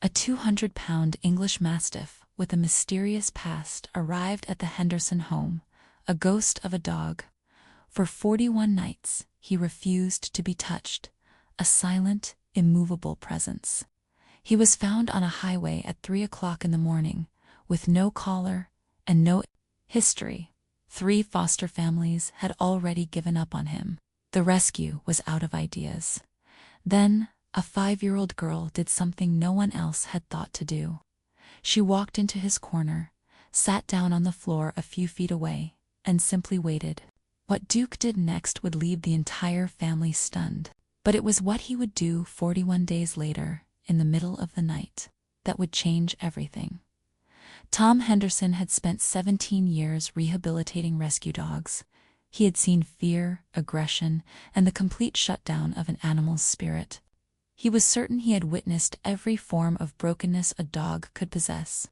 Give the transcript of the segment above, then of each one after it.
A 200-pound English Mastiff with a mysterious past arrived at the Henderson home, a ghost of a dog. For 41 nights, he refused to be touched, a silent, immovable presence. He was found on a highway at 3 o'clock in the morning, with no collar and no history. 3 foster families had already given up on him. The rescue was out of ideas. Then, a 5-year-old girl did something no one else had thought to do. She walked into his corner, sat down on the floor a few feet away, and simply waited. What Duke did next would leave the entire family stunned. But it was what he would do 41 days later, in the middle of the night, that would change everything. Tom Henderson had spent 17 years rehabilitating rescue dogs. He had seen fear, aggression, and the complete shutdown of an animal's spirit. He was certain he had witnessed every form of brokenness a dog could possess.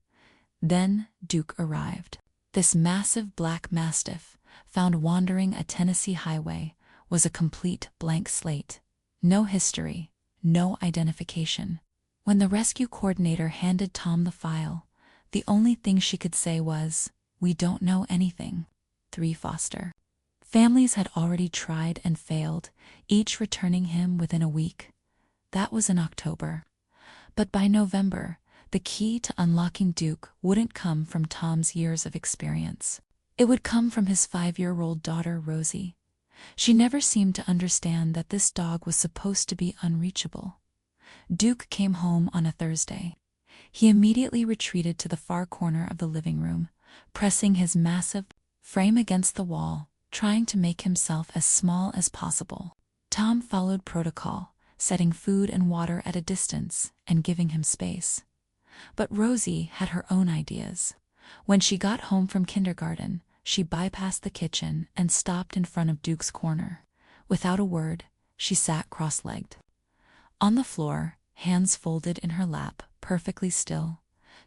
Then Duke arrived. This massive black mastiff, found wandering a Tennessee highway, was a complete blank slate. No history, no identification. When the rescue coordinator handed Tom the file, the only thing she could say was, "We don't know anything." 3 foster families had already tried and failed, each returning him within a week. That was in October. But by November, the key to unlocking Duke wouldn't come from Tom's years of experience. It would come from his 5-year-old daughter, Rosie. She never seemed to understand that this dog was supposed to be unreachable. Duke came home on a Thursday. He immediately retreated to the far corner of the living room, pressing his massive frame against the wall, trying to make himself as small as possible. Tom followed protocol, setting food and water at a distance and giving him space. But Rosie had her own ideas. When she got home from kindergarten, she bypassed the kitchen and stopped in front of Duke's corner. Without a word, she sat cross-legged. On the floor, hands folded in her lap, perfectly still,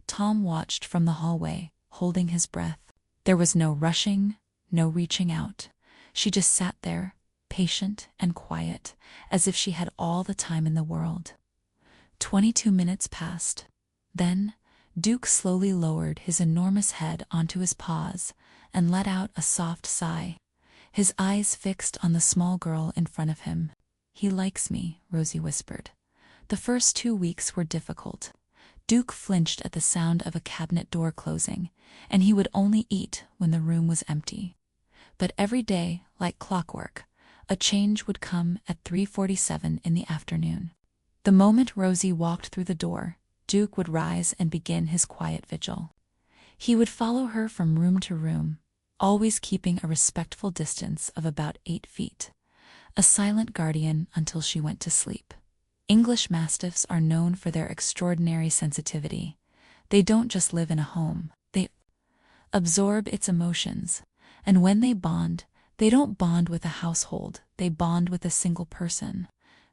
Tom watched from the hallway, holding his breath. There was no rushing, no reaching out. She just sat there, patient and quiet, as if she had all the time in the world. 22 minutes passed. Then, Duke slowly lowered his enormous head onto his paws and let out a soft sigh, his eyes fixed on the small girl in front of him. "He likes me," Rosie whispered. The first 2 weeks were difficult. Duke flinched at the sound of a cabinet door closing, and he would only eat when the room was empty. But every day, like clockwork, a change would come at 3:47 in the afternoon. The moment Rosie walked through the door, Duke would rise and begin his quiet vigil. He would follow her from room to room, always keeping a respectful distance of about 8 feet, a silent guardian until she went to sleep. English Mastiffs are known for their extraordinary sensitivity. They don't just live in a home, they absorb its emotions, and when they bond, they don't bond with a household, they bond with a single person.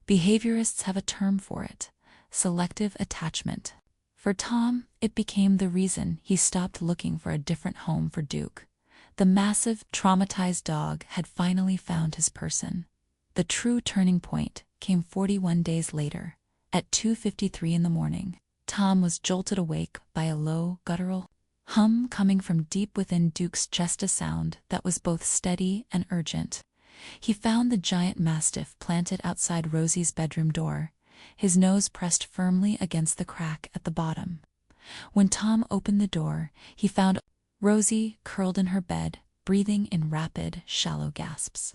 Behaviorists have a term for it: selective attachment. For Tom, it became the reason he stopped looking for a different home for Duke. The massive, traumatized dog had finally found his person. The true turning point came 41 days later. At 2:53 in the morning, Tom was jolted awake by a low, guttural hum coming from deep within Duke's chest, a sound that was both steady and urgent. He found the giant mastiff planted outside Rosie's bedroom door, his nose pressed firmly against the crack at the bottom. When Tom opened the door, he found Rosie curled in her bed, breathing in rapid, shallow gasps.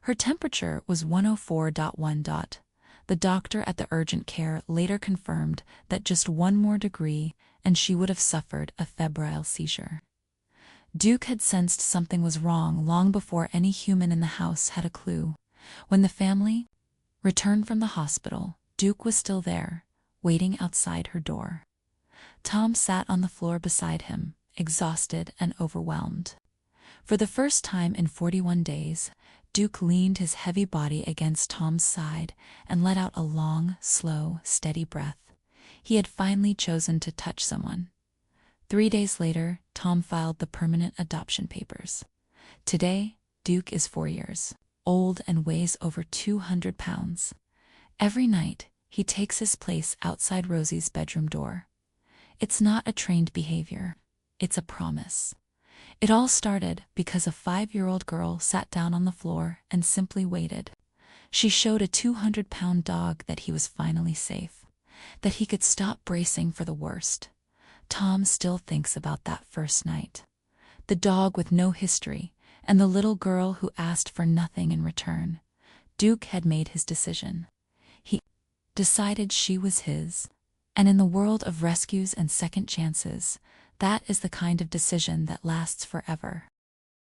Her temperature was 104.1. The doctor at the urgent care later confirmed that just 1 more degree and she would have suffered a febrile seizure. Duke had sensed something was wrong long before any human in the house had a clue. When the family returned from the hospital, Duke was still there, waiting outside her door. Tom sat on the floor beside him, exhausted and overwhelmed. For the first time in 41 days, Duke leaned his heavy body against Tom's side and let out a long, slow, steady breath. He had finally chosen to touch someone. 3 days later, Tom filed the permanent adoption papers. Today, Duke is 4 years old and weighs over 200 pounds. Every night, he takes his place outside Rosie's bedroom door. It's not a trained behavior. It's a promise. It all started because a 5-year-old girl sat down on the floor and simply waited. She showed a 200-pound dog that he was finally safe, that he could stop bracing for the worst. Tom still thinks about that first night. The dog with no history, and the little girl who asked for nothing in return. Duke had made his decision. He decided she was his. And in the world of rescues and second chances, that is the kind of decision that lasts forever.